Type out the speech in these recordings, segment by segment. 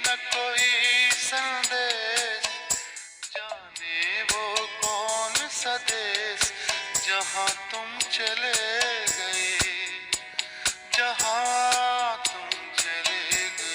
न कोई संदेश, जाने वो कौन सा देश जहाँ तुम चले गए, जहाँ तुम चले गए।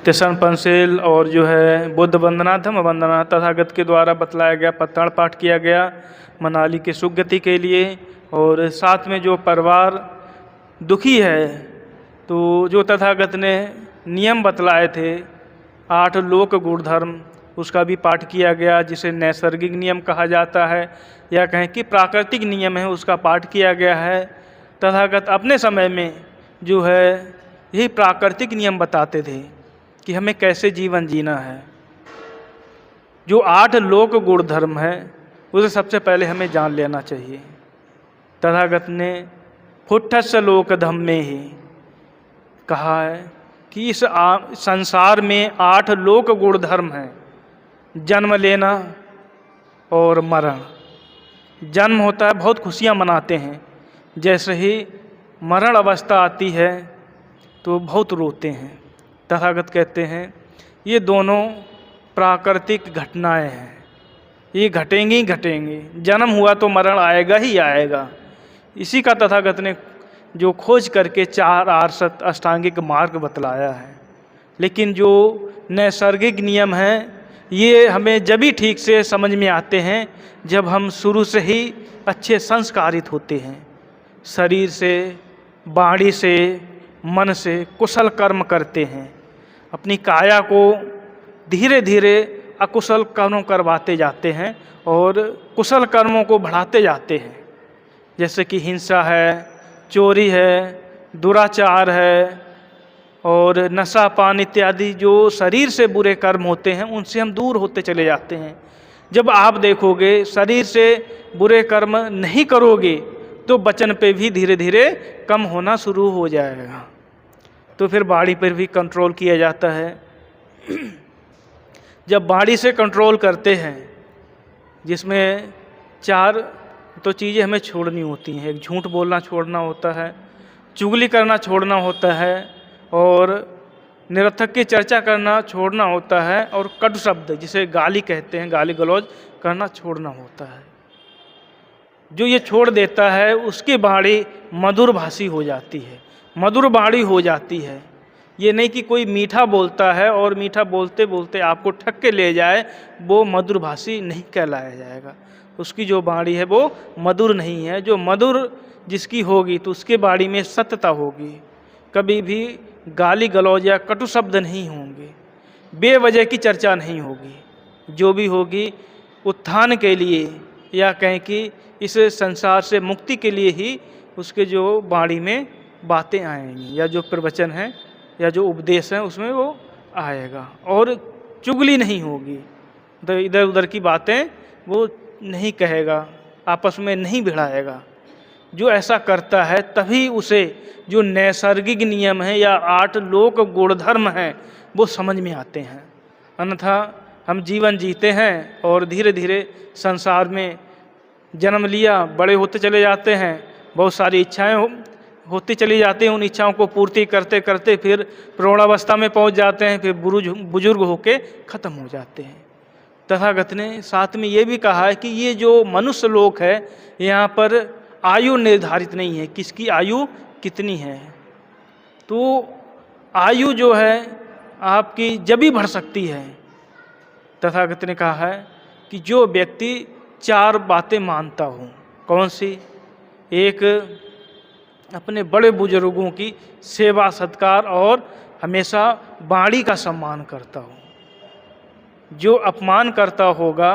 तिशन पंसेल और जो है बुद्ध वंदना धम्म वंदना तथागत के द्वारा बतलाया गया पत्तन पाठ किया गया मनाली के सुगति के लिए। और साथ में जो परिवार दुखी है तो जो तथागत ने नियम बतलाए थे 8 लोक गुणधर्म उसका भी पाठ किया गया, जिसे नैसर्गिक नियम कहा जाता है या कहें कि प्राकृतिक नियम है, उसका पाठ किया गया है। तथागत अपने समय में जो है यही प्राकृतिक नियम बताते थे कि हमें कैसे जीवन जीना है। जो 8 लोक गुणधर्म है उसे सबसे पहले हमें जान लेना चाहिए। तथागत ने फुट्ठस लोक धम्मे ही कहा है कि इस संसार में 8 लोक गुणधर्म हैं। जन्म लेना और मरण। जन्म होता है, बहुत खुशियाँ मनाते हैं, जैसे ही मरण अवस्था आती है तो बहुत रोते हैं। तथागत कहते हैं ये दोनों प्राकृतिक घटनाएं हैं, ये घटेंगी ही घटेंगी। जन्म हुआ तो मरण आएगा ही आएगा। इसी का तथागत ने जो खोज करके 4 आर्षत अष्टांगिक मार्ग बतलाया है। लेकिन जो नैसर्गिक नियम हैं ये हमें जब भी ठीक से समझ में आते हैं जब हम शुरू से ही अच्छे संस्कारित होते हैं, शरीर से, वाणी से, मन से कुशल कर्म करते हैं, अपनी काया को धीरे धीरे अकुशल कर्मों करवाते जाते हैं और कुशल कर्मों को बढ़ाते जाते हैं। जैसे कि हिंसा है, चोरी है, दुराचार है और नशा पान इत्यादि जो शरीर से बुरे कर्म होते हैं उनसे हम दूर होते चले जाते हैं। जब आप देखोगे शरीर से बुरे कर्म नहीं करोगे तो वचन पे भी धीरे धीरे कम होना शुरू हो जाएगा। तो फिर वाणी पर भी कंट्रोल किया जाता है। जब वाणी से कंट्रोल करते हैं, जिसमें 4 तो चीज़ें हमें छोड़नी होती हैं। एक झूठ बोलना छोड़ना होता है, चुगली करना छोड़ना होता है और निरर्थक की चर्चा करना छोड़ना होता है और कटु शब्द जिसे गाली कहते हैं, गाली गलौज करना छोड़ना होता है। जो ये छोड़ देता है उसकी वाणी मधुर भाषी हो जाती है, मधुर वाणी हो जाती है। ये नहीं कि कोई मीठा बोलता है और मीठा बोलते बोलते आपको ठग के ले जाए, वो मधुर भाषी नहीं कहलाया जाएगा। उसकी जो वाणी है वो मधुर नहीं है। जो मधुर जिसकी होगी तो उसके वाणी में सत्यता होगी, कभी भी गाली गलौज या कटु शब्द नहीं होंगे, बेवजह की चर्चा नहीं होगी। जो भी होगी उत्थान के लिए या कहें कि इस संसार से मुक्ति के लिए ही उसके जो वाणी में बातें आएंगी या जो प्रवचन है या जो उपदेश है उसमें वो आएगा। और चुगली नहीं होगी, तो इधर उधर की बातें वो नहीं कहेगा, आपस में नहीं भिड़ाएगा। जो ऐसा करता है तभी उसे जो नैसर्गिक नियम है या 8 लोक गुणधर्म हैं वो समझ में आते हैं। अन्यथा हम जीवन जीते हैं और धीरे धीरे संसार में जन्म लिया, बड़े होते चले जाते हैं, बहुत सारी इच्छाएं होती चली जाती हैं। उन इच्छाओं को पूर्ति करते करते फिर प्रौढ़ावस्था में पहुंच जाते हैं, फिर बुजुर्ग होके ख़त्म हो जाते हैं। तथागत ने साथ में ये भी कहा है कि ये जो मनुष्य लोक है यहाँ पर आयु निर्धारित नहीं है, किसकी आयु कितनी है। तो आयु जो है आपकी जब भी बढ़ सकती है। तथागत ने कहा है कि जो व्यक्ति 4 बातें मानता हो, कौन सी? एक, अपने बड़े बुजुर्गों की सेवा सत्कार और हमेशा वाणी का सम्मान करता हो। जो अपमान करता होगा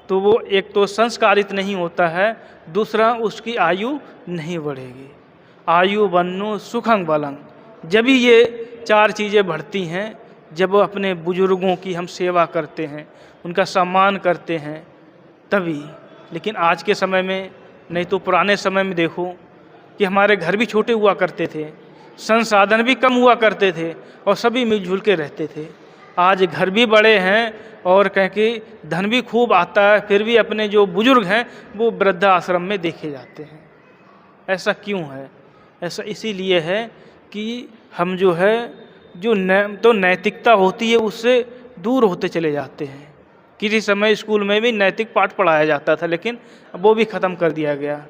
तो वो एक तो संस्कारित नहीं होता है, दूसरा उसकी आयु नहीं बढ़ेगी। आयु वन्नु सुखं बलं, जब ही ये 4 चीज़ें बढ़ती हैं, जब अपने बुजुर्गों की हम सेवा करते हैं, उनका सम्मान करते हैं, तभी। लेकिन आज के समय में, नहीं तो पुराने समय में देखो कि हमारे घर भी छोटे हुआ करते थे, संसाधन भी कम हुआ करते थे और सभी मिलजुल के रहते थे। आज घर भी बड़े हैं और कह के धन भी खूब आता है, फिर भी अपने जो बुजुर्ग हैं वो वृद्धाश्रम में देखे जाते हैं। ऐसा क्यों है? ऐसा इसीलिए है कि हम जो है तो नैतिकता होती है उससे दूर होते चले जाते हैं। किसी समय स्कूल में भी नैतिक पाठ पढ़ाया जाता था, लेकिन अब वो भी ख़त्म कर दिया गया।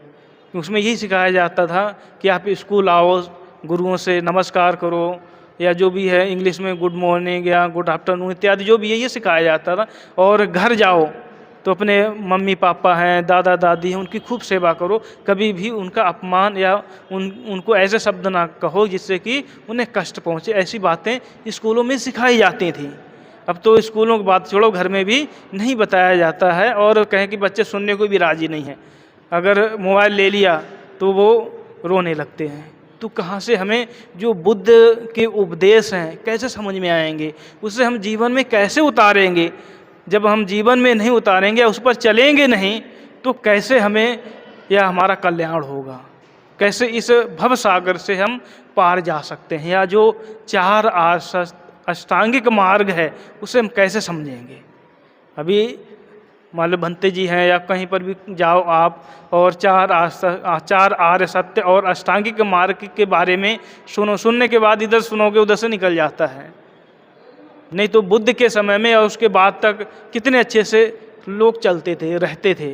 उसमें यही सिखाया जाता था कि आप स्कूल आओ, गुरुओं से नमस्कार करो, या जो भी है इंग्लिश में गुड मॉर्निंग या गुड आफ्टरनून इत्यादि जो भी है ये सिखाया जाता था। और घर जाओ तो अपने मम्मी पापा हैं, दादा दादी हैं, उनकी खूब सेवा करो, कभी भी उनका अपमान या उनको ऐसे शब्द ना कहो जिससे कि उन्हें कष्ट पहुँचे। ऐसी बातें स्कूलों में सिखाई जाती थी। अब तो स्कूलों की बात छोड़ो, घर में भी नहीं बताया जाता है और कहें कि बच्चे सुनने को भी राजी नहीं हैं। अगर मोबाइल ले लिया तो वो रोने लगते हैं। तो कहाँ से हमें जो बुद्ध के उपदेश हैं कैसे समझ में आएंगे, उससे हम जीवन में कैसे उतारेंगे? जब हम जीवन में नहीं उतारेंगे, उस पर चलेंगे नहीं, तो कैसे हमें या हमारा कल्याण होगा? कैसे इस भव सागर से हम पार जा सकते हैं? या जो 4 अष्टांगिक मार्ग है उसे हम कैसे समझेंगे? अभी मान लो भंते जी हैं या कहीं पर भी जाओ आप और 4 आर्य सत्य और अष्टांगिक मार्ग के बारे में सुनने के बाद इधर सुनोगे उधर से निकल जाता है। नहीं तो बुद्ध के समय में और उसके बाद तक कितने अच्छे से लोग चलते थे, रहते थे।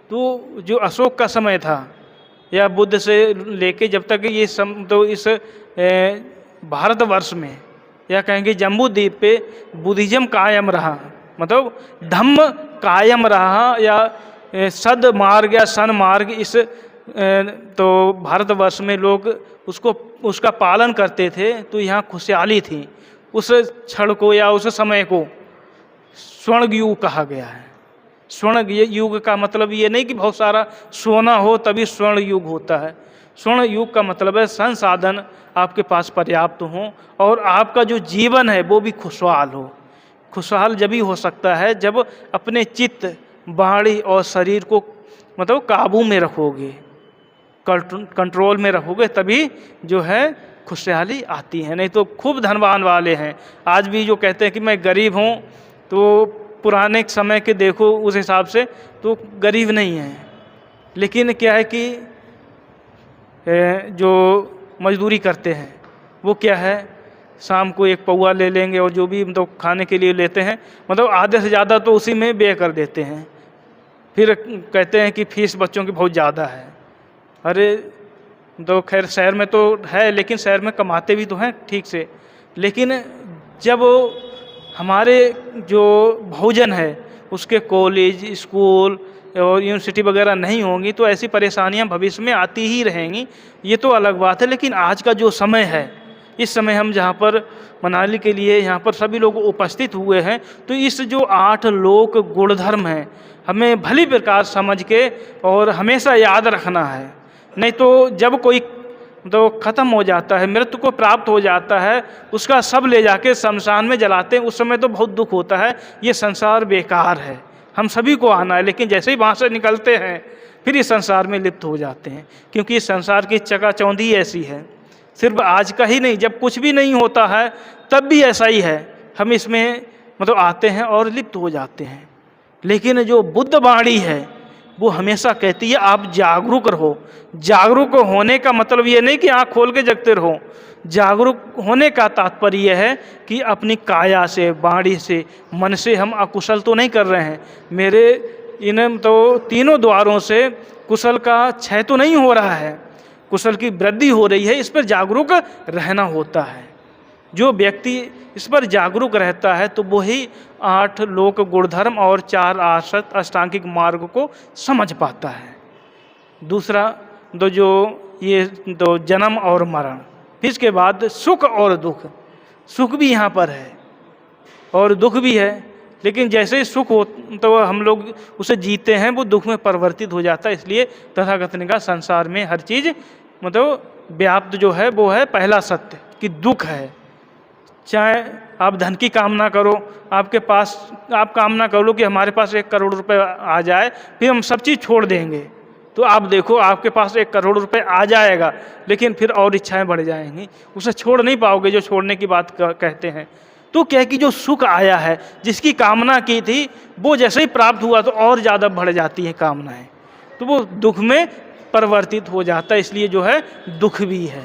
तो जो अशोक का समय था या बुद्ध से लेके जब तक ये तो इस भारतवर्ष में या कहेंगे जम्बू द्वीप पे बुद्धिज्म कायम रहा, मतलब धम्म कायम रहा, या सद्मार्ग या सन्मार्ग इस तो भारतवर्ष में लोग उसका पालन करते थे, तो यहाँ खुशहाली थी। उस क्षण को या उस समय को स्वर्ण युग कहा गया है। स्वर्ण युग का मतलब ये नहीं कि बहुत सारा सोना हो तभी स्वर्ण युग होता है। स्वर्ण युग का मतलब है संसाधन आपके पास पर्याप्त हो और आपका जो जीवन है वो भी खुशहाल हो। खुशहाल जब ही हो सकता है जब अपने चित्त, वाणी और शरीर को मतलब काबू में रखोगे, कंट्रोल में रखोगे, तभी जो है खुशहाली आती है। नहीं तो खूब धनवान वाले हैं आज भी जो कहते हैं कि मैं गरीब हूँ, तो पुराने समय के देखो उस हिसाब से तो गरीब नहीं है। लेकिन क्या है कि जो मजदूरी करते हैं वो क्या है, शाम को 1 पौआ ले लेंगे और जो भी मतलब खाने के लिए लेते हैं मतलब आधे से ज़्यादा तो उसी में व्यय कर देते हैं। फिर कहते हैं कि फीस बच्चों की बहुत ज़्यादा है। अरे तो खैर शहर में तो है, लेकिन शहर में कमाते भी तो हैं ठीक से, लेकिन जब हमारे जो भोजन है उसके कॉलेज, स्कूल और यूनिवर्सिटी वगैरह नहीं होंगी तो ऐसी परेशानियां भविष्य में आती ही रहेंगी। ये तो अलग बात है। लेकिन आज का जो समय है, इस समय हम जहाँ पर मनाली के लिए यहाँ पर सभी लोग उपस्थित हुए हैं, तो इस जो 8 लोक गुणधर्म हैं हमें भली प्रकार समझ के और हमेशा याद रखना है। नहीं तो जब कोई तो ख़त्म हो जाता है, मृत्यु को प्राप्त हो जाता है, उसका सब ले जाके शमशान में जलाते हैं, उस समय तो बहुत दुख होता है, ये संसार बेकार है, हम सभी को आना है। लेकिन जैसे ही वहाँ से निकलते हैं फिर इस संसार में लिप्त हो जाते हैं, क्योंकि इस संसार की चकाचौंधी ऐसी है। सिर्फ आज का ही नहीं, जब कुछ भी नहीं होता है तब भी ऐसा ही है, हम इसमें मतलब आते हैं और लिप्त हो जाते हैं। लेकिन जो बुद्ध वाणी है वो हमेशा कहती है आप जागरूक रहो। जागरूक होने का मतलब ये नहीं कि आँख खोल के जगते रहो। जागरूक होने का तात्पर्य यह है कि अपनी काया से, वाणी से, मन से हम अकुशल तो नहीं कर रहे हैं। मेरे इन तो तीनों द्वारों से कुशल का क्षय तो नहीं हो रहा है, कुशल की वृद्धि हो रही है। इस पर जागरूक रहना होता है। जो व्यक्ति इस पर जागरूक रहता है तो वही 8 लोक गुणधर्म और 4 अष्टांगिक मार्ग को समझ पाता है। दूसरा तो जो ये तो जन्म और मरण, फिर इसके बाद सुख और दुख। सुख भी यहाँ पर है और दुख भी है, लेकिन जैसे ही सुख हो तो हम लोग उसे जीते हैं, वो दुख में परिवर्तित हो जाता है। इसलिए तथाकथित का संसार में हर चीज़ मतलब व्याप्त जो है वो है पहला सत्य। कि दुख है। चाहे आप धन की कामना करो, आपके पास आप कामना करो कि हमारे पास 1 करोड़ रुपए आ जाए, फिर हम सब चीज़ छोड़ देंगे। तो आप देखो आपके पास 1 करोड़ रुपए आ जाएगा, लेकिन फिर और इच्छाएं बढ़ जाएंगी, उसे छोड़ नहीं पाओगे जो छोड़ने की बात कहते हैं। तो क्या है कि जो सुख आया है, जिसकी कामना की थी, वो जैसे ही प्राप्त हुआ तो और ज़्यादा बढ़ जाती हैं कामनाएं, तो वो दुख में परिवर्तित हो जाता है। इसलिए जो है दुख भी है।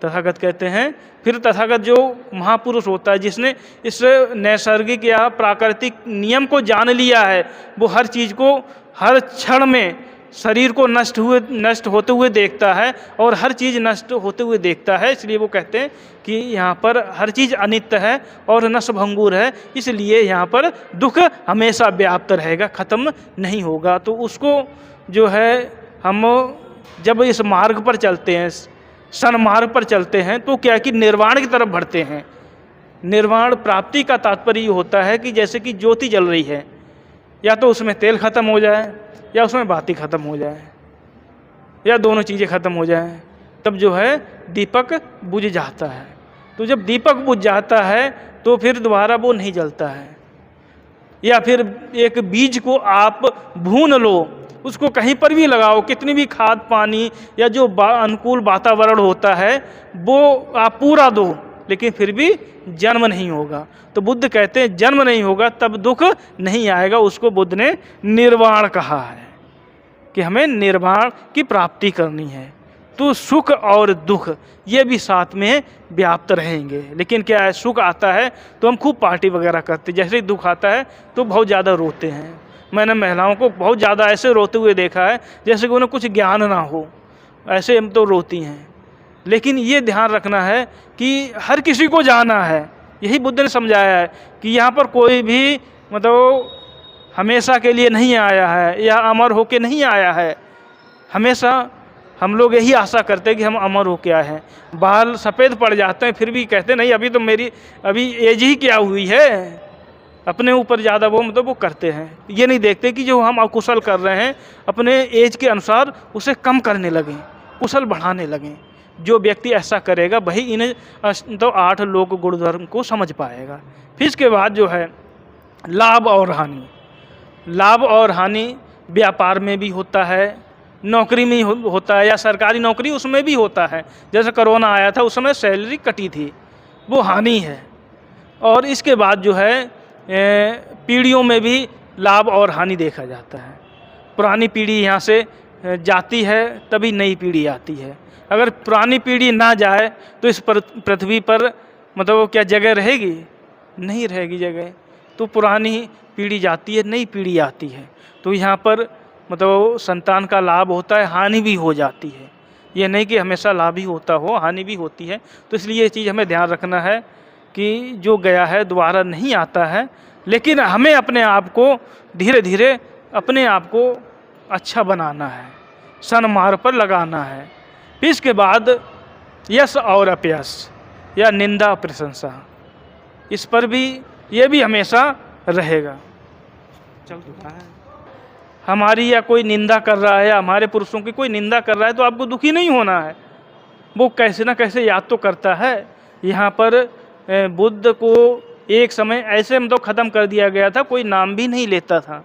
तथागत कहते हैं, फिर तथागत जो महापुरुष होता है, जिसने इस नैसर्गिक या प्राकृतिक नियम को जान लिया है, वो हर चीज़ को हर क्षण में शरीर को नष्ट होते हुए देखता है और हर चीज़ नष्ट होते हुए देखता है। इसलिए वो कहते हैं कि यहाँ पर हर चीज़ अनित्य है और नष्ट भंगुर है, इसलिए यहाँ पर दुख हमेशा व्याप्त रहेगा, ख़त्म नहीं होगा। तो उसको जो है हम जब इस मार्ग पर चलते हैं, सन्मार्ग पर चलते हैं, तो क्या कि निर्वाण की तरफ बढ़ते हैं। निर्वाण प्राप्ति का तात्पर्य ये होता है कि जैसे कि ज्योति जल रही है, या तो उसमें तेल ख़त्म हो जाए या उसमें बाती ख़त्म हो जाए, या दोनों चीज़ें ख़त्म हो जाएं, तब जो है दीपक बुझ जाता है। तो जब दीपक बुझ जाता है तो फिर दोबारा वो नहीं जलता है। या फिर एक बीज को आप भून लो, उसको कहीं पर भी लगाओ, कितनी भी खाद पानी या जो अनुकूल वातावरण होता है वो आप पूरा दो, लेकिन फिर भी जन्म नहीं होगा। तो बुद्ध कहते हैं जन्म नहीं होगा तब दुख नहीं आएगा। उसको बुद्ध ने निर्वाण कहा है कि हमें निर्वाण की प्राप्ति करनी है। तो सुख और दुख ये भी साथ में व्याप्त रहेंगे। लेकिन क्या है, सुख आता है तो हम खूब पार्टी वगैरह करते, जैसे ही दुख आता है तो बहुत ज़्यादा रोते हैं। मैंने महिलाओं को बहुत ज़्यादा ऐसे रोते हुए देखा है जैसे कि उन्हें कुछ ज्ञान ना हो, ऐसे हम तो रोती हैं। लेकिन ये ध्यान रखना है कि हर किसी को जाना है। यही बुद्ध ने समझाया है कि यहाँ पर कोई भी मतलब हमेशा के लिए नहीं आया है या अमर होके नहीं आया है। हमेशा हम लोग यही आशा करते हैं कि हम अमर होके आए हैं। बाल सफ़ेद पड़ जाते हैं फिर भी कहते नहीं अभी तो मेरी अभी एज ही क्या हुई है, अपने ऊपर ज़्यादा वो करते हैं। ये नहीं देखते कि जो हम अकुशल कर रहे हैं अपने एज के अनुसार उसे कम करने लगें, कुशल बढ़ाने लगें। जो व्यक्ति ऐसा करेगा वही इन तो 8 लोक गुण धर्म को समझ पाएगा। फिर इसके बाद जो है लाभ और हानि। लाभ और हानि व्यापार में भी होता है, नौकरी में होता है, या सरकारी नौकरी उसमें भी होता है। जैसे कोरोना आया था उस समय सैलरी कटी थी, वो हानि है। और इसके बाद जो है पीढ़ियों में भी लाभ और हानि देखा जाता है। पुरानी पीढ़ी यहाँ से जाती है तभी नई पीढ़ी आती है। अगर पुरानी पीढ़ी ना जाए तो इस पृथ्वी पर मतलब क्या जगह रहेगी? नहीं रहेगी जगह। तो पुरानी पीढ़ी जाती है, नई पीढ़ी आती है। तो यहाँ पर मतलब संतान का लाभ होता है, हानि भी हो जाती है। ये नहीं कि हमेशा लाभ ही होता हो, हानि भी होती है। तो इसलिए ये चीज़ हमें ध्यान रखना है कि जो गया है दोबारा नहीं आता है। लेकिन हमें अपने आप को धीरे धीरे अपने आप को अच्छा बनाना है, सन्मार्ग पर लगाना है। फिर इसके बाद यश और अपयश या निंदा प्रशंसा, इस पर भी ये भी हमेशा रहेगा। चल रहा है हमारी, या कोई निंदा कर रहा है या हमारे पुरुषों की कोई निंदा कर रहा है तो आपको दुखी नहीं होना है। वो कैसे ना कैसे याद तो करता है। यहाँ पर बुद्ध को एक समय ऐसे तो ख़त्म कर दिया गया था, कोई नाम भी नहीं लेता था।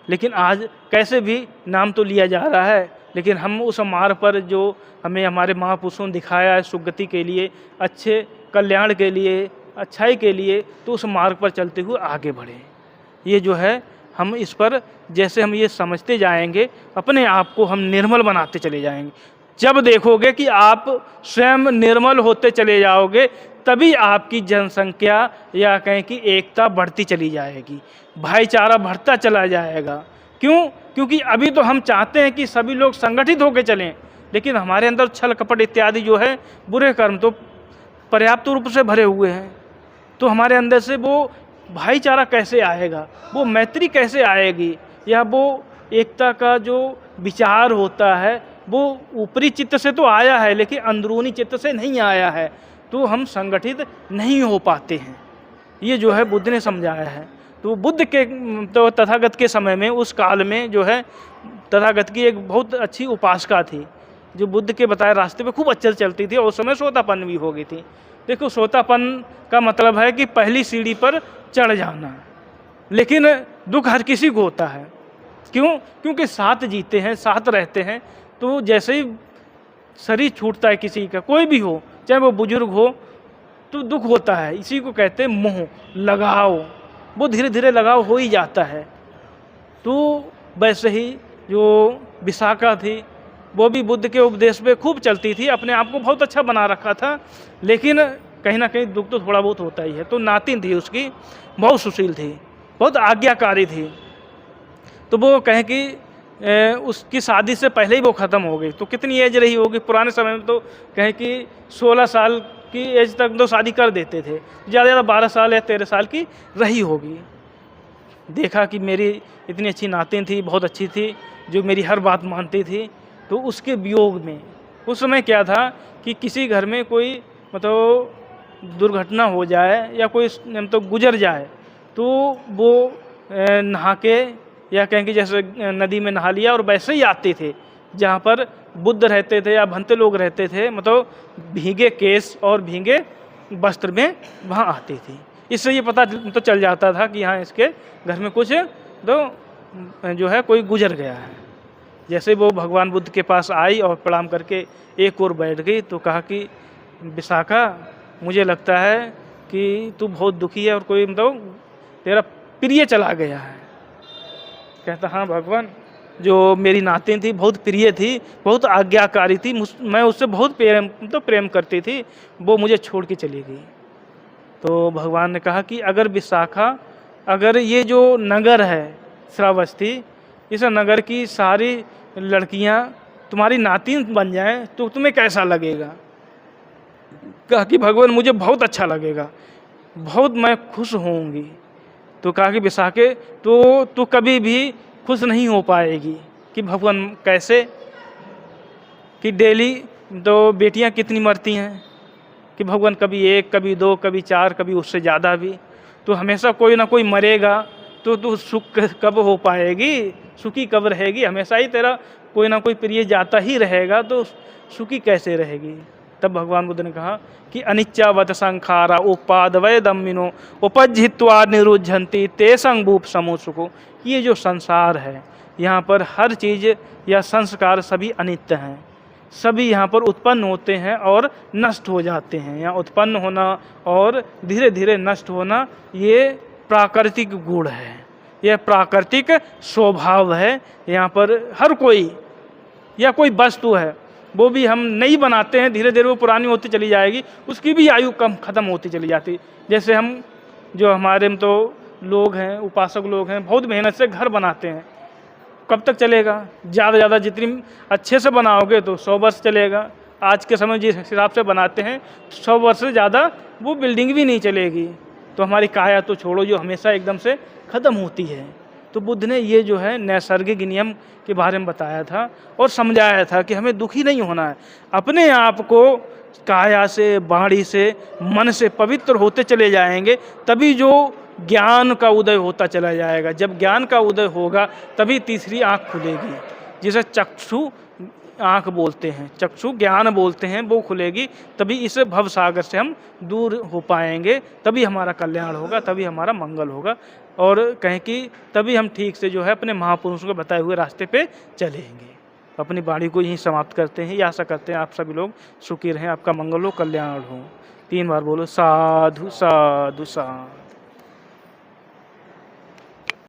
लेकिन आज कैसे भी नाम तो लिया जा रहा है। लेकिन हम उस मार्ग पर जो हमें हमारे महापुरुषों ने दिखाया है सुगति के लिए, अच्छे कल्याण के लिए, अच्छाई के लिए, तो उस मार्ग पर चलते हुए आगे बढ़ें। ये जो है हम इस पर जैसे हम ये समझते जाएंगे अपने आप को हम निर्मल बनाते चले जाएंगे। जब देखोगे कि आप स्वयं निर्मल होते चले जाओगे तभी आपकी जनसंख्या या कहें कि एकता बढ़ती चली जाएगी, भाईचारा बढ़ता चला जाएगा। क्यों? क्योंकि अभी तो हम चाहते हैं कि सभी लोग संगठित होकर चलें, लेकिन हमारे अंदर छल कपट इत्यादि जो है बुरे कर्म तो पर्याप्त रूप से भरे हुए हैं। तो हमारे अंदर से वो भाईचारा कैसे आएगा, वो मैत्री कैसे आएगी, या वो एकता का जो विचार होता है वो ऊपरी चित्त से तो आया है लेकिन अंदरूनी चित्त से नहीं आया है, तो हम संगठित नहीं हो पाते हैं। ये जो है बुद्ध ने समझाया है। तो बुद्ध के तो तथागत के समय में उस काल में जो है तथागत की एक बहुत अच्छी उपासका थी, जो बुद्ध के बताए रास्ते पे खूब अच्छे से चलती थी और उस समय सोतापन भी हो गई थी। देखो सोतापन का मतलब है कि पहली सीढ़ी पर चढ़ जाना, लेकिन दुख हर किसी को होता है। क्यों? क्योंकि साथ जीते हैं, साथ रहते हैं, तो जैसे ही शरीर छूटता है किसी का, कोई भी हो, चाहे वो बुजुर्ग हो, तो दुख होता है। इसी को कहते हैं मोह, लगाव। वो धीरे धीरे लगाव हो ही जाता है। तो वैसे ही जो विशाखा थी वो भी बुद्ध के उपदेश पे खूब चलती थी, अपने आप को बहुत अच्छा बना रखा था, लेकिन कहीं ना कहीं दुख तो थोड़ा बहुत होता ही है। तो नातिन थी उसकी, बहुत सुशील थी, बहुत आज्ञाकारी थी। तो वो कहें कि उसकी शादी से पहले ही वो ख़त्म हो गई। तो कितनी एज रही होगी? पुराने समय में तो कहें कि 16 साल की एज तक तो शादी कर देते थे, ज़्यादा ज़्यादा 12 साल या 13 साल की रही होगी। देखा कि मेरी इतनी अच्छी नातिन थी, बहुत अच्छी थी, जो मेरी हर बात मानती थी, तो उसके वियोग में उस समय क्या था कि किसी घर में कोई मतलब दुर्घटना हो जाए या कोई तो गुजर जाए, तो वो नहा के या कहें कि जैसे नदी में नहा लिया और वैसे ही आते थे जहाँ पर बुद्ध रहते थे या भंते लोग रहते थे, मतलब भीगे केस और भीगे वस्त्र में वहाँ आती थी। इससे ये पता तो चल जाता था कि हाँ इसके घर में कुछ तो जो है कोई गुजर गया है। जैसे वो भगवान बुद्ध के पास आई और प्रणाम करके एक ओर बैठ गई, तो कहा कि विशाखा, मुझे लगता है कि तू बहुत दुखी है और कोई मतलब तेरा प्रिय चला गया है। कहता हाँ भगवान, जो मेरी नातिन थी बहुत प्रिय थी, बहुत आज्ञाकारी थी, मैं उससे बहुत प्रेम करती थी, वो मुझे छोड़ के चली गई। तो भगवान ने कहा कि अगर विशाखा, अगर ये जो नगर है श्रावस्ती, इस नगर की सारी लड़कियां तुम्हारी नातिन बन जाएं तो तुम्हें कैसा लगेगा? कहा कि भगवान मुझे बहुत अच्छा लगेगा, बहुत मैं खुश होऊंगी। तो कहा कि विशाखे, तो तू कभी भी खुश नहीं हो पाएगी। कि भगवान कैसे? कि डेली तो बेटियां कितनी मरती हैं, कि भगवान कभी 1, कभी 2, कभी 4, कभी उससे ज़्यादा भी, तो हमेशा कोई ना कोई मरेगा, तो तू सुख कब हो पाएगी? सुखी कब रहेगी? हमेशा ही तेरा कोई ना कोई प्रिय जाता ही रहेगा, तो सुखी कैसे रहेगी? तब भगवान बुद्ध ने कहा कि अनिच्चावत संखारा उपादवय दम्मिनो उपजित्वा निरुद्धन्ति ते संभूप समोसुको। ये जो संसार है, यहाँ पर हर चीज़ या संस्कार सभी अनित्य हैं, सभी यहाँ पर उत्पन्न होते हैं और नष्ट हो जाते हैं। यहाँ उत्पन्न होना और धीरे धीरे नष्ट होना, ये प्राकृतिक गुण है, यह प्राकृतिक स्वभाव है। यहाँ पर हर कोई या कोई वस्तु है, वो भी हम नहीं बनाते हैं, धीरे धीरे वो पुरानी होती चली जाएगी, उसकी भी आयु कम ख़त्म होती चली जाती। जैसे हम जो हमारे में तो लोग हैं, उपासक लोग हैं, बहुत मेहनत से घर बनाते हैं, कब तक चलेगा? ज़्यादा ज़्यादा जितनी अच्छे से बनाओगे तो 100 वर्ष चलेगा। आज के समय जिस हिसाब से बनाते हैं 100 वर्ष से ज़्यादा वो बिल्डिंग भी नहीं चलेगी। तो हमारी काया तो छोड़ो, जो हमेशा एकदम से ख़त्म होती है। तो बुद्ध ने ये जो है नैसर्गिक नियम के बारे में बताया था और समझाया था कि हमें दुखी नहीं होना है, अपने आप को काया से, वाणी से, मन से पवित्र होते चले जाएंगे, तभी जो ज्ञान का उदय होता चला जाएगा। जब ज्ञान का उदय होगा तभी तीसरी आँख खुलेगी, जिसे चक्षु आँख बोलते हैं, चक्षु ज्ञान बोलते हैं, वो खुलेगी, तभी इस भव सागर से हम दूर हो पाएंगे, तभी हमारा कल्याण होगा, तभी हमारा मंगल होगा। और कहें कि तभी हम ठीक से जो है अपने महापुरुषों के बताए हुए रास्ते पे चलेंगे। अपनी वाणी को यहीं समाप्त करते हैं। आशा करते हैं आप सभी लोग सुखी रहें, आपका मंगल हो, कल्याण हो। 3 बार बोलो साधु साधु साधु।